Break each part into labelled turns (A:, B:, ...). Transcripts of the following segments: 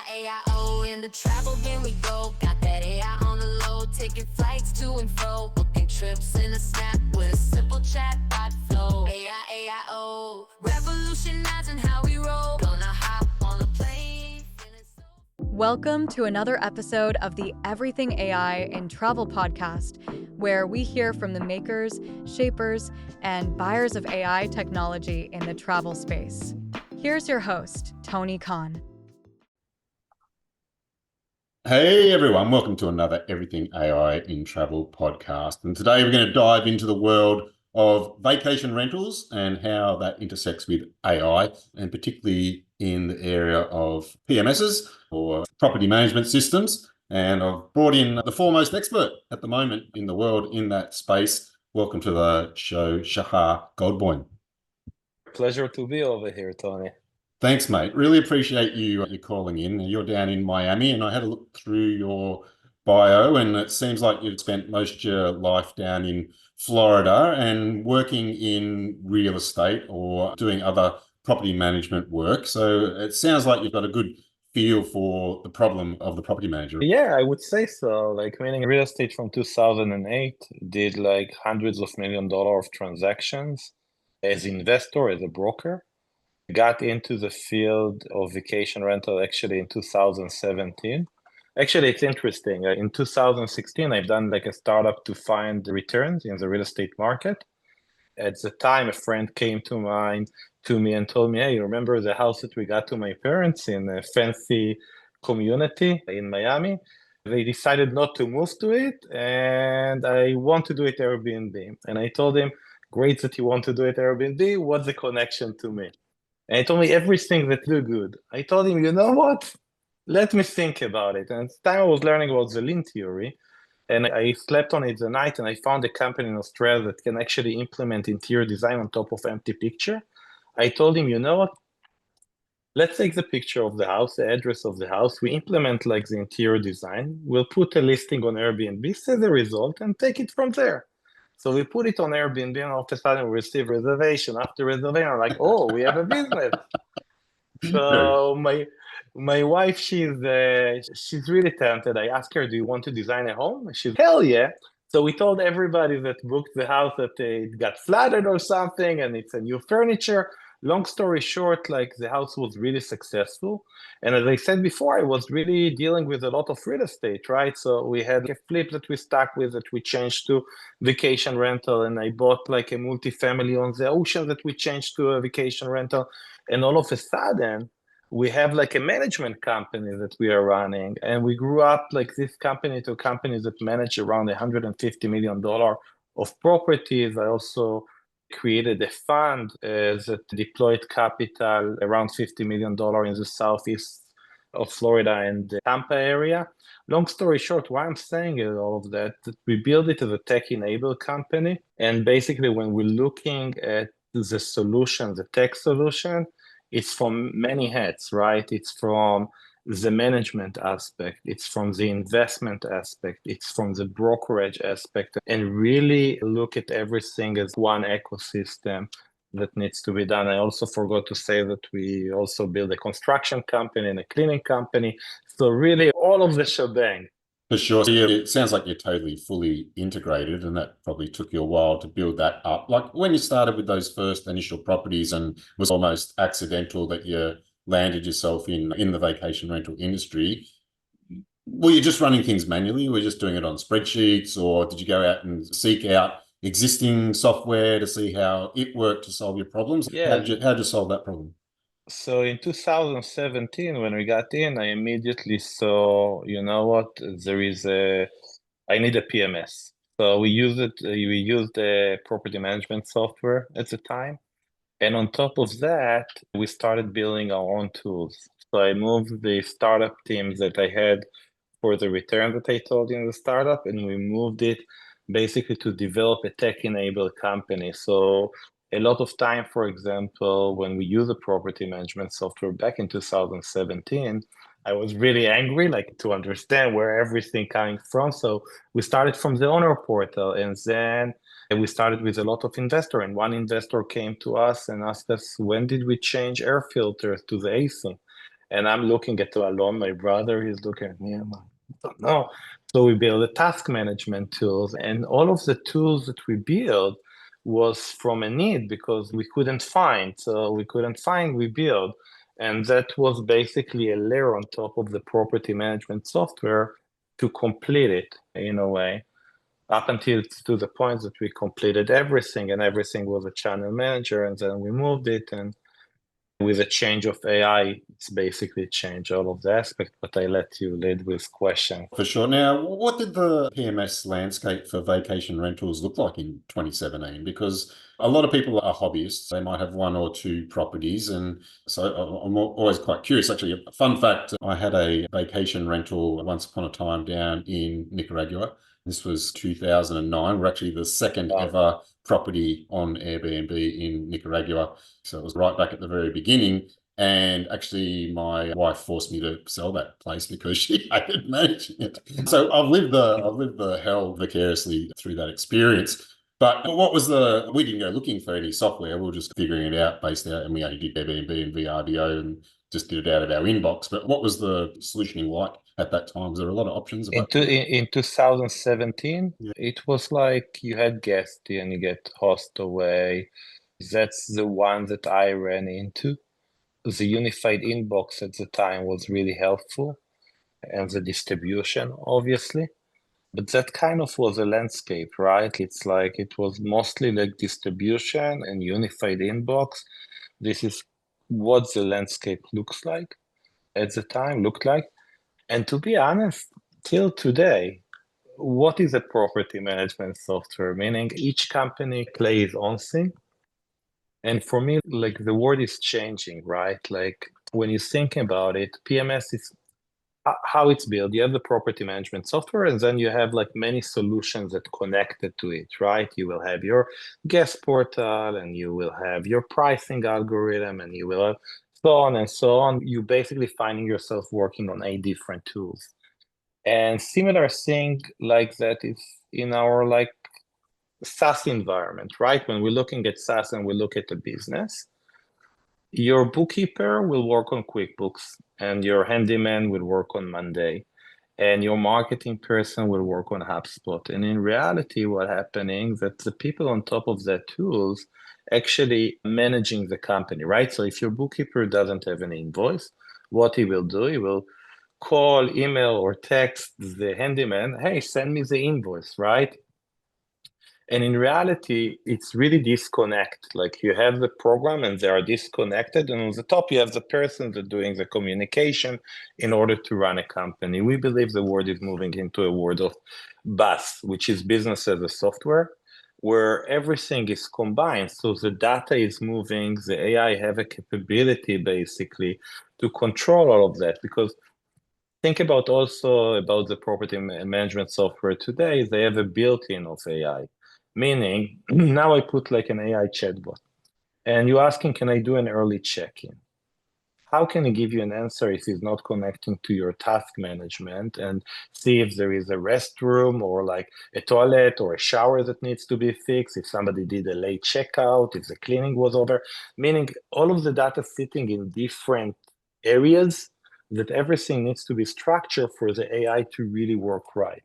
A: A-I-O, in the travel bin we go. Got that AI on the low, taking flights to and fro, booking trips in a snap with a simple chatbot flow. A-I-O, revolutionizing how we roll. Gonna hop on a plane, feeling so.
B: Welcome to another episode of the Everything AI in Travel podcast, where we hear from the makers, shapers, and buyers of AI technology in the travel space. Here's your host, Tony Khan.
C: Hey everyone, welcome to another Everything AI in Travel podcast. And today we're going to dive into the world of vacation rentals and how that intersects with AI, and particularly in the area of PMSs or property management systems. And I've brought in the foremost expert at the moment in the world in that space. Welcome to the show, Shahar Goldboim.
D: Pleasure to be over here, Tony.
C: Thanks, mate. Really appreciate you calling in. You're down in Miami, and I had a look through your bio, and it seems like you've spent most of your life down in Florida and working in real estate or doing other property management work. So it sounds like you've got a good feel for the problem of the property manager.
D: Yeah, I would say so. Meaning real estate from 2008, did hundreds of $1 million of transactions as investor, as a broker. Got into the field of vacation rental actually in 2017. Actually, it's interesting. In 2016, I've done a startup to find returns in the real estate market. At the time, a friend came to me and told me, "Hey, you remember the house that we got to my parents in a fancy community in Miami? They decided not to move to it, and I want to do it Airbnb." And I told him, "Great that you want to do it Airbnb. What's the connection to me?" And he told me everything that do good. I told him, "You know what? Let me think about it." And at the time I was learning about the lean theory, and I slept on it the night, and I found a company in Australia that can actually implement interior design on top of empty picture. I told him, "You know what? Let's take the picture of the house, the address of the house. We implement the interior design. We'll put a listing on Airbnb, see the result, and take it from there." So we put it on Airbnb, and all of a sudden we receive reservation after reservation. I'm like, "Oh, we have a business." So my wife, she's really talented. I asked her, "Do you want to design a home?" She's, "Hell yeah!" So we told everybody that booked the house that it got flooded or something, and it's a new furniture. Long story short, the house was really successful. And as I said before, I was really dealing with a lot of real estate, right? So we had a flip that we stuck with that we changed to vacation rental, and I bought a multifamily on the ocean that we changed to a vacation rental. And all of a sudden, we have a management company that we are running, and we grew up this company to a company that manage around $150 million of properties. I also created a fund that deployed capital around $50 million in the southeast of Florida and the Tampa area. Long story short, why I'm saying all of that we build it as a tech-enabled company. And basically, when we're looking at the solution, the tech solution, it's from many hats, right? It's from the management aspect, it's from the investment aspect, it's from the brokerage aspect, and really look at everything as one ecosystem that needs to be done. I also forgot to say that we also build a construction company and a cleaning company. So really all of the shebang.
C: For sure. So yeah, it sounds like you're totally fully integrated, and that probably took you a while to build that up. Like when you started with those first initial properties, and it was almost accidental that you landed yourself in the vacation rental industry, were you just running things manually? Were you just doing it on spreadsheets, or did you go out and seek out existing software to see how it worked to solve your problems?
D: Yeah.
C: How'd you solve that problem?
D: So in 2017, when we got in, I immediately saw, you know what, I need a PMS. So we used the property management software at the time. And on top of that, we started building our own tools. So I moved the startup teams that I had for the return that I told you in the startup, and we moved it basically to develop a tech-enabled company. So a lot of time, for example, when we use a property management software back in 2017, I was really angry, to understand where everything coming from. So we started from the owner portal, and then we started with a lot of investor. And one investor came to us and asked us, when did we change air filters to the AC? And I'm looking at Alon, my brother, he's looking at me, I'm like, I don't know. So we build the task management tools, and all of the tools that we build was from a need because we couldn't find. So we couldn't find, we build. And that was basically a layer on top of the property management software to complete it in a way, up until to the point that we completed everything and everything was a channel manager, and then we moved it, and with the change of AI, it's basically changed all of the aspects, but I let you lead with question.
C: For sure. Now, what did the PMS landscape for vacation rentals look like in 2017? Because a lot of people are hobbyists. They might have one or two properties. And so I'm always quite curious. Actually, a fun fact, I had a vacation rental once upon a time down in Nicaragua. This was 2009. We're actually the second
D: Wow.
C: ever property on Airbnb in Nicaragua. So it was right back at the very beginning. And actually, my wife forced me to sell that place because she hated managing it. So I've lived the hell vicariously through that experience. But we didn't go looking for any software. We were just figuring it out based out, and we only did Airbnb and VRBO and just did it out of our inbox. But what was the solutioning like at that time? Was there a lot of options about
D: In 2017,
C: Yeah.
D: it was like you had guest and you get host away. That's the one that I ran into. The unified inbox at the time was really helpful, and the distribution, obviously. But that kind of was a landscape, right? It's like it was mostly like distribution and unified inbox. This is what the landscape looks like at the time, looked like. And to be honest, till today, what is a property management software? Meaning each company plays its own thing. And for me, like the world is changing, right? Like when you think about it, PMS is how it's built. You have the property management software, and then you have like many solutions that connected to it, right? You will have your guest portal, and you will have your pricing algorithm, and you will have so on and so on. You basically finding yourself working on 8 different tools. And similar thing like that is in our like SaaS environment, right? When we're looking at SaaS and we look at the business, your bookkeeper will work on QuickBooks, and your handyman will work on Monday, and your marketing person will work on HubSpot. And in reality, what happening that the people on top of that tools actually managing the company, right? So if your bookkeeper doesn't have an invoice, what he will do, he will call, email, or text the handyman, hey, send me the invoice, right? And in reality, it's really disconnect. Like you have the program and they are disconnected. And on the top, you have the person that doing the communication in order to run a company. We believe the world is moving into a world of BaaS, which is business as a software, where everything is combined. So the data is moving, the AI have a capability basically to control all of that. Because think about also about the property management software today, they have a built-in of AI. Meaning, now I put like an AI chatbot, and you're asking, can I do an early check-in? How can he give you an answer if he's not connecting to your task management and see if there is a restroom or like a toilet or a shower that needs to be fixed, if somebody did a late checkout, if the cleaning was over? Meaning all of the data sitting in different areas that everything needs to be structured for the AI to really work right.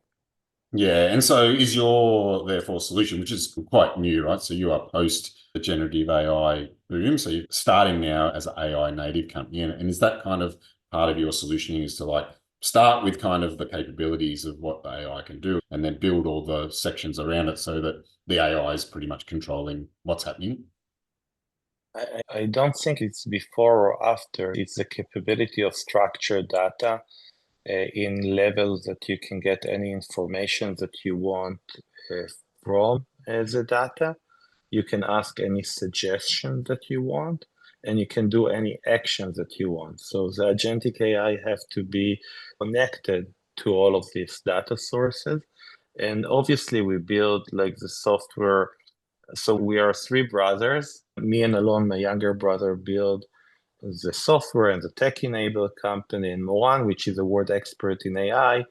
C: Yeah, and so is your therefore solution, which is quite new, right? So you are post the generative AI boom. So you're starting now as an AI native company. And is that kind of part of your solutioning is to like start with kind of the capabilities of what the AI can do and then build all the sections around it so that the AI is pretty much controlling what's happening?
D: I don't think it's before or after. It's the capability of structured data in levels that you can get any information that you want from the data. You can ask any suggestion that you want, and you can do any actions that you want. So the agentic AI have to be connected to all of these data sources. And obviously we build like the software. So we are three brothers. Me and Alon, my younger brother, build the software and the tech-enabled company. And Moran, which is a world expert in AI,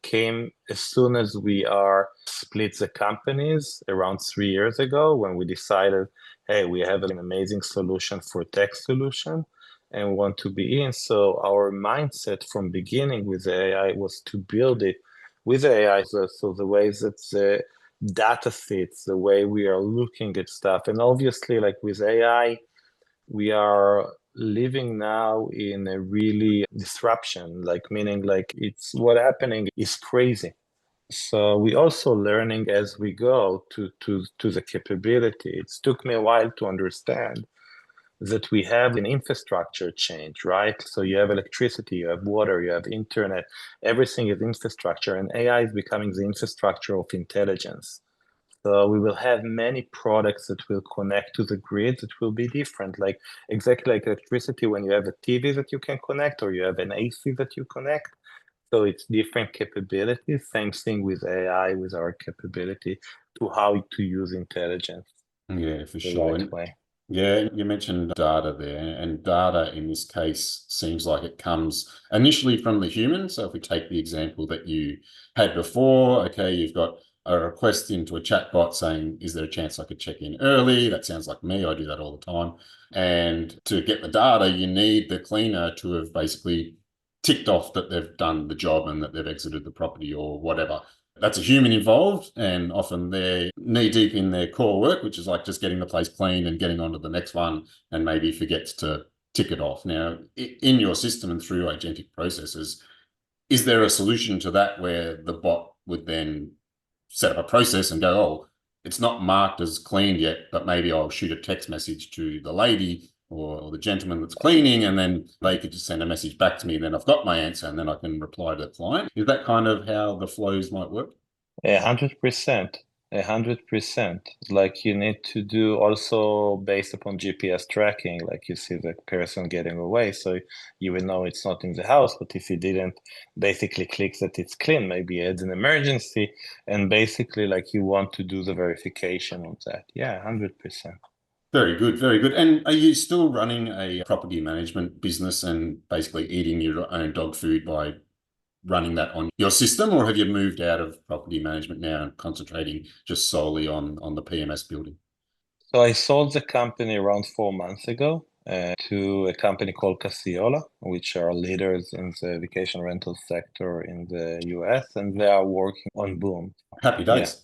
D: came as soon as we are split the companies around 3 years ago when we decided, hey, we have an amazing solution for tech solution. and we want to be in. So our mindset from beginning with the AI was to build it with the AI. So the ways that the data sets, the way we are looking at stuff, and obviously like with AI, we are living now in a really disruption, like meaning like it's what happening is crazy. So we also learning as we go to the capability. It took me a while to understand that we have an infrastructure change, right? So you have electricity, you have water, you have internet, everything is infrastructure, and AI is becoming the infrastructure of intelligence. So we will have many products that will connect to the grid that will be different, like exactly like electricity when you have a TV that you can connect or you have an AC that you connect. So it's different capabilities. Same thing with AI, with our capability to how to use intelligence
C: Yeah, for
D: the
C: sure.
D: right
C: And
D: way.
C: yeah, you mentioned data there, and data in this case seems like it comes initially from the human. So if we take the example that you had before, okay, you've got a request into a chatbot saying, is there a chance I could check in early? That sounds like me. I do that all the time. And to get the data, you need the cleaner to have basically ticked off that they've done the job and that they've exited the property or whatever. That's a human involved, and often they're knee deep in their core work, which is like just getting the place clean and getting on to the next one, and maybe forgets to tick it off. Now, in your system and through agentic processes, is there a solution to that where the bot would then set up a process and go, oh, it's not marked as cleaned yet, but maybe I'll shoot a text message to the lady or the gentleman that's cleaning, and then they could just send a message back to me, and then I've got my answer, and then I can reply to the client. Is that kind of how the flows might work?
D: 100%. 100%. Like you need to do also based upon GPS tracking, like you see the person getting away, so you will know it's not in the house. But if he didn't basically click that it's clean, maybe it's an emergency, and basically like you want to do the verification of that. Yeah, 100%.
C: Very good, very good. And are you still running a property management business and basically eating your own dog food by running that on your system, or have you moved out of property management now and concentrating just solely on the PMS building?
D: So I sold the company around 4 months ago to a company called Casago, which are leaders in the vacation rental sector in the US, and they are working on Boom.
C: Happy
D: Yeah.
C: days.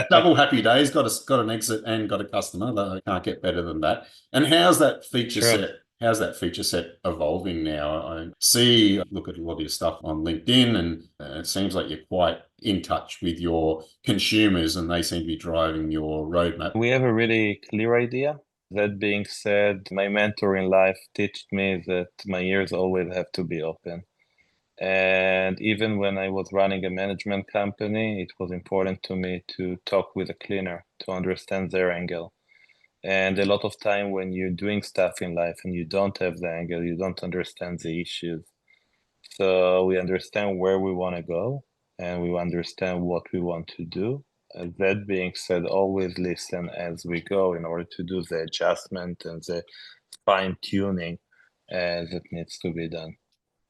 C: Double happy days. Got an exit and got a customer. I can't get better than that. And how's that feature
D: Sure.
C: set? How's that feature set evolving now? I see, look at a lot of your stuff on LinkedIn, and it seems like you're quite in touch with your consumers, and they seem to be driving your roadmap.
D: We have a really clear idea. That being said, my mentor in life taught me that my ears always have to be open. And even when I was running a management company, it was important to me to talk with a cleaner to understand their angle. And a lot of time when you're doing stuff in life and you don't have the angle, you don't understand the issues. So we understand where we want to go and we understand what we want to do. That being said, always listen as we go in order to do the adjustment and the fine tuning that needs to be done.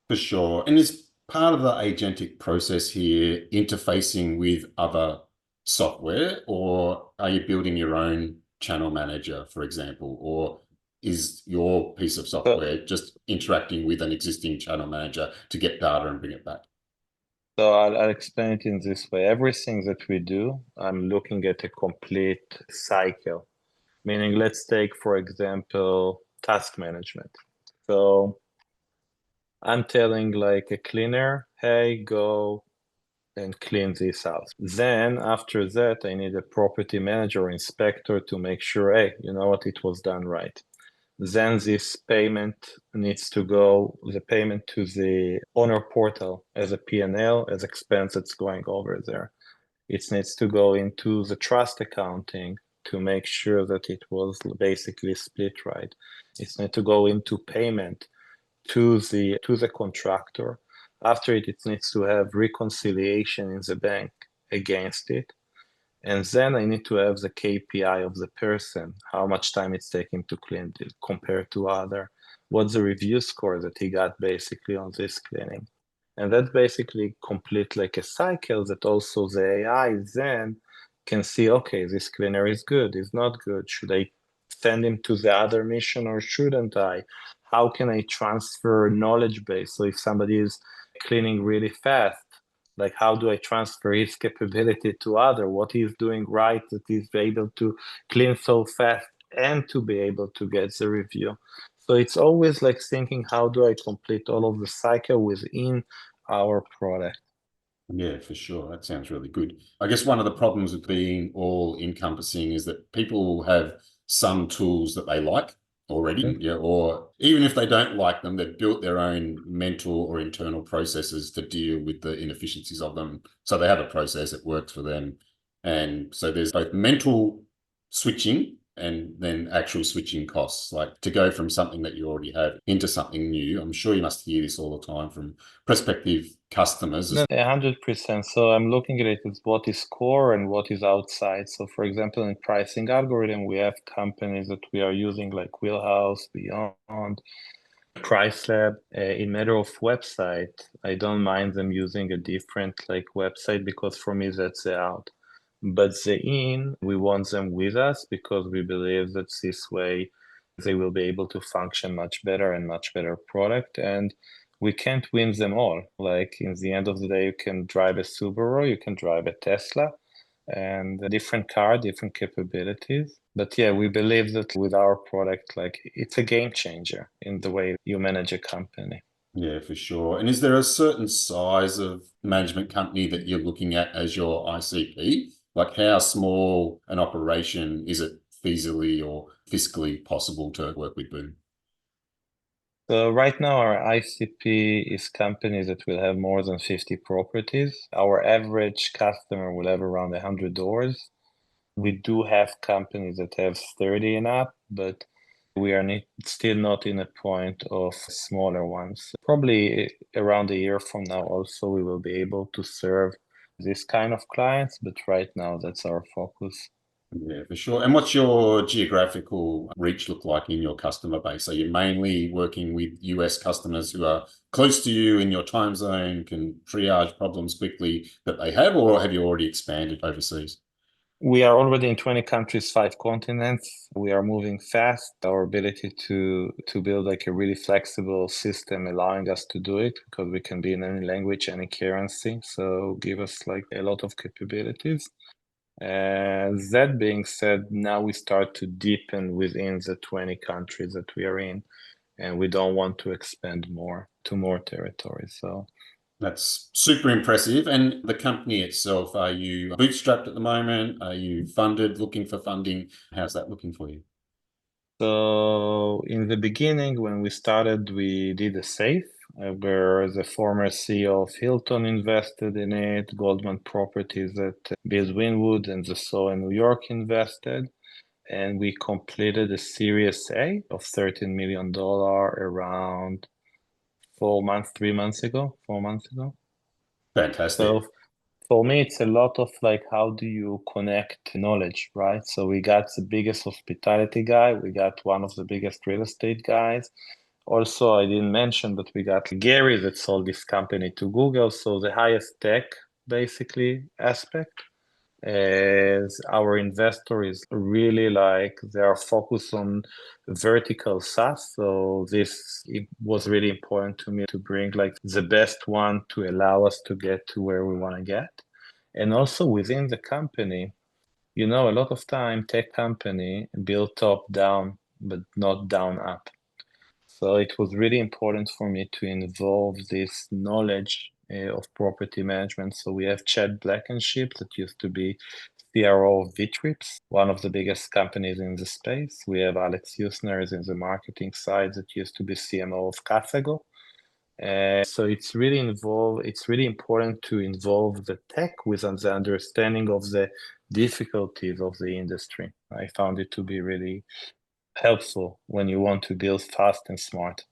C: For sure. And is part of the agentic process here interfacing with other software, or are you building your own channel manager, for example, or is your piece of
D: So,
C: software just interacting with an existing channel manager to get data and bring it back?
D: so I'll explain it in this way. Everything that we do, I'm looking at a complete cycle. Meaning, let's take, for example, task management. So I'm telling like a cleaner, hey, go and clean this house. Then after that, I need a property manager or inspector to make sure, hey, you know what, it was done right. Then this payment needs to go, the payment to the owner portal as a P&L, as expense that's going over there. It needs to go into the trust accounting to make sure that it was basically split right. It needs to go into payment to the contractor. After it, it needs to have reconciliation in the bank against it. And then I need to have the KPI of the person, how much time it's taking to clean it compared to other. What's the review score that he got basically on this cleaning? And that basically complete like a cycle that also the AI then can see, okay, this cleaner is good, is not good. Should I send him to the other mission or shouldn't I? How can I transfer knowledge base? So if somebody is cleaning really fast, like how do I transfer his capability to other? What he's doing right that he's able to clean so fast and to be able to get the review. So it's always like thinking, how do I complete all of the cycle within our product?
C: Yeah, for sure. That sounds really good. I guess one of the problems with being all encompassing is that people have some tools that they like already, yeah, or even if they don't like them, they've built their own mental or internal processes to deal with the inefficiencies of them. So they have a process that works for them. And so there's both mental switching and then actual switching costs, like to go from something that you already have into something new. I'm sure you must hear this all the time from prospective customers.
D: No, 100%. So I'm looking at it as what is core and what is outside. So for example, in pricing algorithm, we have companies that we are using like Wheelhouse, Beyond, PriceLab. In matter of website, I don't mind them using a different like website because for me that's the out. But the in, we want them with us because we believe that this way they will be able to function much better and much better product. And we can't win them all. Like in the end of the day, you can drive a Subaru, you can drive a Tesla, and a different car, different capabilities. But yeah, we believe that with our product, like it's a game changer in the way you manage a company.
C: Yeah, for sure. And is there a certain size of management company that you're looking at as your ICP? Like how small an operation is it feasibly or fiscally possible to work with Boom?
D: So right now our ICP is companies that will have more than 50 properties. Our average customer will have around 100 doors. We do have companies that have 30 and up, but we are still not in a point of smaller ones. Probably around a year from now also we will be able to serve this kind of clients, but right now that's our focus.
C: Yeah, for sure. And what's your geographical reach look like in your customer base? Are you mainly working with US customers who are close to you in your time zone, can triage problems quickly that they have, or have you already expanded overseas?
D: We are already in 20 countries, 5 continents. We are moving fast. Our ability to build like a really flexible system allowing us to do it because we can be in any language, any currency. So give us like a lot of capabilities. That being said, now we start to deepen within the 20 countries that we are in, and we don't want to expand more to more territories. So
C: That's super impressive. And the company itself, are you bootstrapped at the moment? Are you funded, looking for funding? How's that looking for you?
D: So in the beginning, when we started, we did a safe where the former CEO of Hilton invested in it, Goldman Properties at Bill Winwood and the So in New York invested. And we completed a Series A of $13 million around 4 months, 3 months ago, 4 months ago.
C: Fantastic.
D: So for me, it's a lot of like, how do you connect knowledge, right? So we got the biggest hospitality guy, we got one of the biggest real estate guys. Also, I didn't mention, but we got Gary that sold this company to Google. So the highest tech, basically, aspect. As our investor is really like they are focused on vertical SaaS. So it was really important to me to bring like the best one to allow us to get to where we want to get. And also within the company, a lot of time tech company build top down, but not down up. So it was really important for me to involve this knowledge of property management. So we have Chad Blankenship that used to be CRO of Vitrips, one of the biggest companies in the space. We have Alex Usner in the marketing side that used to be CMO of Casago. So it's really important to involve the tech with the understanding of the difficulties of the industry. I found it to be really helpful when you want to build fast and smart.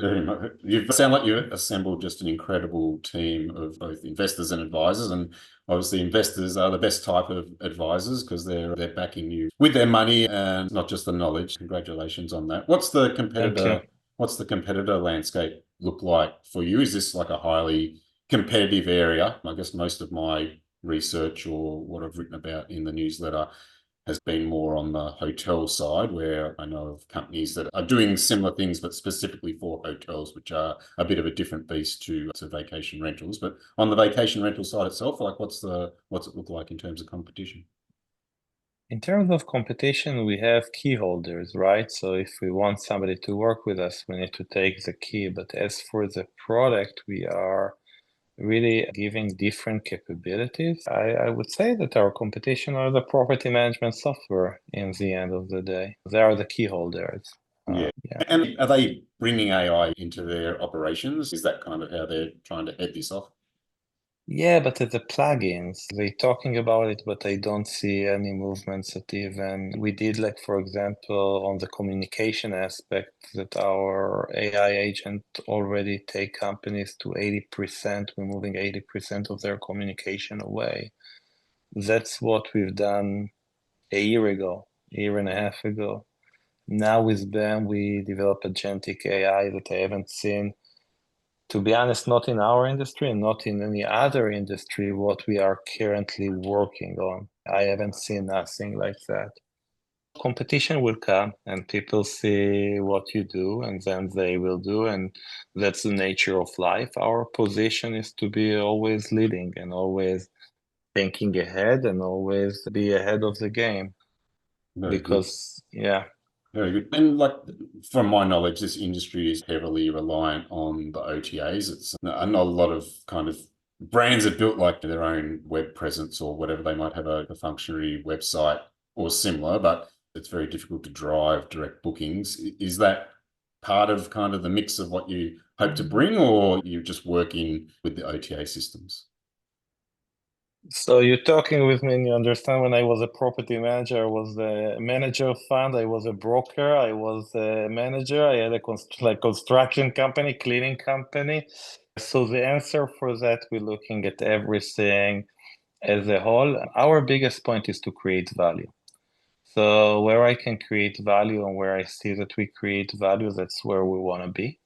C: Very much. You sound like you've assembled just an incredible team of both investors and advisors. And obviously, investors are the best type of advisors because they're backing you with their money and not just the knowledge. Congratulations on that. What's the
D: Thank you.
C: competitor landscape look like for you? Is this like a highly competitive area? I guess most of my research or what I've written about in the newsletter has been more on the hotel side, where I know of companies that are doing similar things, but specifically for hotels, which are a bit of a different beast to vacation rentals. But on the vacation rental side itself, like what's it look like in terms of competition?
D: In terms of competition, we have key holders, right? So if we want somebody to work with us, we need to take the key. But as for the product, we are really giving different capabilities. I would say that our competition are the property management software in the end of the day. They are the key holders.
C: Yeah.
D: Yeah.
C: And are they bringing AI into their operations? Is that kind of how they're trying to head this off?
D: Yeah, but the plugins, they talking about it, but I don't see any movements that even we did, like, for example, on the communication aspect, that our AI agent already take companies to 80%, we're moving 80% of their communication away. That's what we've done a year ago, a year and a half ago. Now with them, we develop agentic AI that I haven't seen, to be honest, not in our industry and not in any other industry, what we are currently working on. I haven't seen nothing like that. Competition will come and people see what you do and then they will do, and that's the nature of life. Our position is to be always leading and always thinking ahead and always be ahead of the game.
C: Very good.
D: Because, yeah.
C: Very good. And like from my knowledge, this industry is heavily reliant on the OTAs. It's not a lot of kind of brands are built like their own web presence or whatever. They might have a functionary website or similar, but it's very difficult to drive direct bookings. Is that part of kind of the mix of what you hope to bring, or you just working with the OTA systems?
D: So you're talking with me and you understand, when I was a property manager, I was the manager of fund, I was a broker, I was a manager, I had a construction company, cleaning company. So the answer for that, we're looking at everything as a whole. Our biggest point is to create value. So where I can create value and where I see that we create value, that's where we want to be.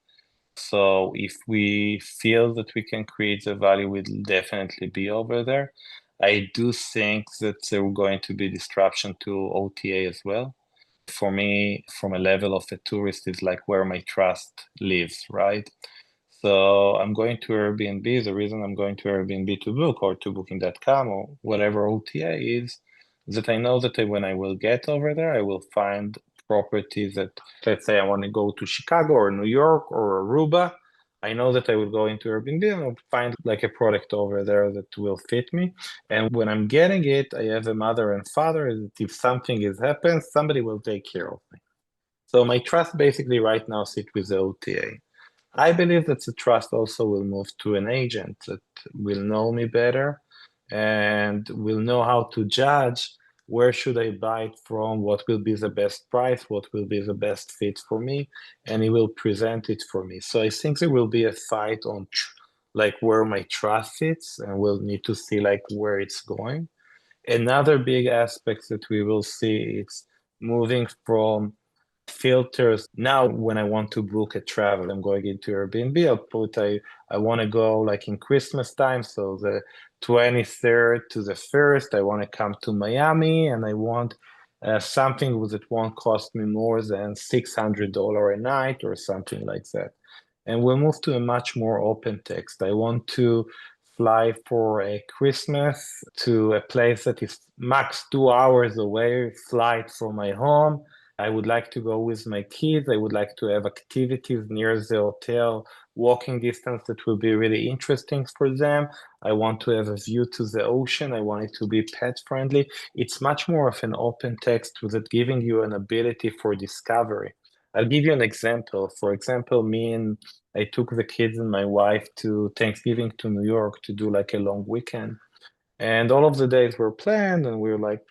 D: So if we feel that we can create the value, we'll definitely be over there. I do think that there are going to be disruption to OTA as well. For me, from a level of a tourist, is like where my trust lives, right? So I'm going to Airbnb. The reason I'm going to Airbnb to book, or to Booking.com, or whatever OTA is that I know that when I will get over there, I will find properties that, let's say I want to go to Chicago or New York or Aruba. I know that I will go into Airbnb and I'll find like a product over there that will fit me. And when I'm getting it, I have a mother and father that if something has happened, somebody will take care of me. So my trust basically right now sits with the OTA. I believe that the trust also will move to an agent that will know me better and will know how to judge where should I buy it from, what will be the best price, what will be the best fit for me, and he will present it for me. So I think there will be a fight on like where my trust sits, and we'll need to see like where it's going. Another big aspect that we will see is moving from filters. Now when I want to book a travel, I'm going into Airbnb, I'll put I want to go like in Christmas time, so the 23rd to the 1st, I want to come to Miami, and I want something that won't cost me more than $600 a night or something like that. And we'll move to a much more open text. I want to fly for a Christmas to a place that is max 2 hours away, flight from my home. I would like to go with my kids. I would like to have activities near the hotel, walking distance that will be really interesting for them. I want to have a view to the ocean. I want it to be pet friendly. It's much more of an open text with it giving you an ability for discovery. I'll give you an example. For example, I took the kids and my wife to Thanksgiving to New York to do like a long weekend. And all of the days were planned and we were like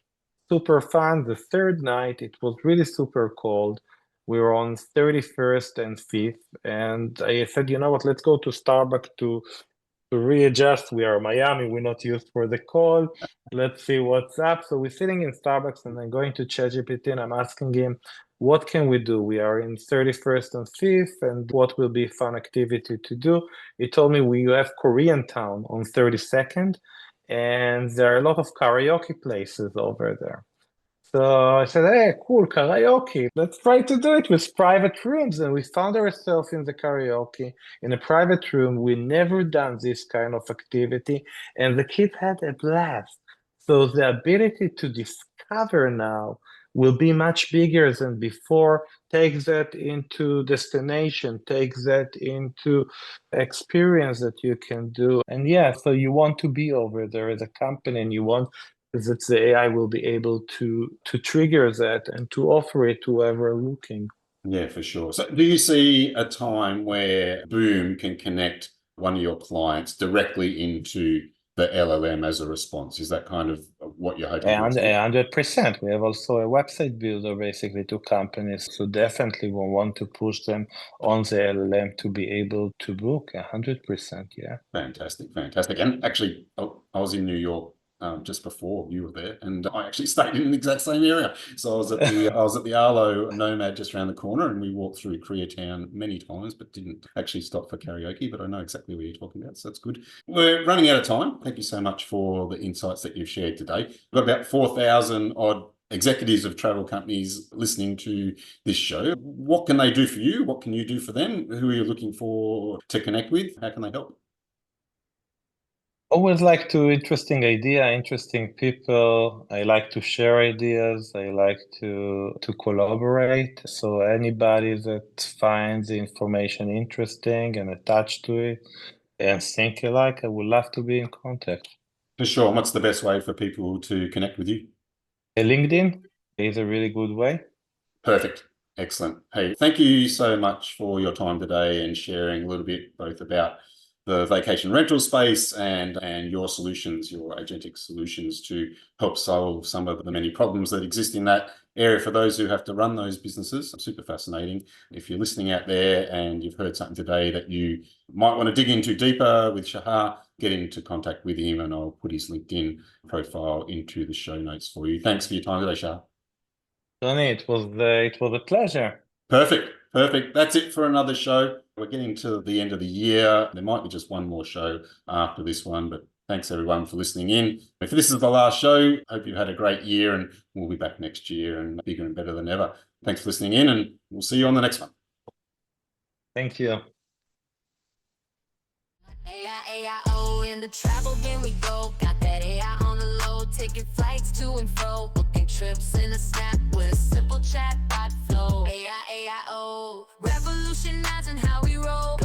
D: super fun. The third night, it was really super cold. We were on 31st and 5th. And I said, you know what, let's go to Starbucks to readjust. We are Miami, we're not used for the cold. Let's see what's up. So we're sitting in Starbucks and I'm going to ChatGPT and I'm asking him, what can we do? We are in 31st and 5th, and what will be fun activity to do? He told me we have Korean Town on 32nd, and there are a lot of karaoke places over there. So I said, hey, cool, karaoke. Let's try to do it with private rooms. And we found ourselves in the karaoke in a private room. We never done this kind of activity, and the kids had a blast. So the ability to discover now will be much bigger than before. Take that into destination, take that into experience that you can do. And yeah, so you want to be over there as a company, and you want that the AI will be able to trigger that and to offer it to whoever looking.
C: Yeah, for sure. So do you see a time where Boom can connect one of your clients directly into the LLM as a response? Is that kind of what you're hoping to
D: And
C: achieve?
D: 100%. We have also a website builder basically to companies. So definitely we want to push them on the LLM to be able to book 100%. Yeah.
C: Fantastic, fantastic. And actually, I was in New York just before you were there, and I actually stayed in the exact same area. So I was at the Arlo Nomad just around the corner, and we walked through Koreatown many times, but didn't actually stop for karaoke. But I know exactly what you're talking about, so that's good. We're running out of time. Thank you so much for the insights that you've shared today. We've got about 4,000 odd executives of travel companies listening to this show. What can they do for you? What can you do for them? Who are you looking for to connect with? How can they help?
D: Always like to interesting idea, interesting people. I like to share ideas. I like to collaborate. So anybody that finds the information interesting and attached to it and think alike, I would love to be in contact.
C: For sure. And what's the best way for people to connect with you?
D: LinkedIn is a really good way.
C: Perfect. Excellent. Hey, thank you so much for your time today and sharing a little bit both about the vacation rental space and your solutions, your agentic solutions to help solve some of the many problems that exist in that area for those who have to run those businesses. Super fascinating. If you're listening out there and you've heard something today that you might want to dig into deeper with Shahar, get into contact with him, and I'll put his LinkedIn profile into the show notes for you. Thanks for your time today, Shahar.
D: Tony, it was a pleasure.
C: Perfect. Perfect. That's it for another show. We're getting to the end of the year. There might be just one more show after this one, but thanks everyone for listening in. If this is the last show, hope you've had a great year, and we'll be back next year and bigger and better than ever. Thanks for listening in, and we'll see you on the next one.
D: Thank you.
A: AIO in the travel, here we go. Got that AI on the low, taking flights to and fro, booking trips in a snap with a simple chatbot flow. AIO, revolutionizing how we roll.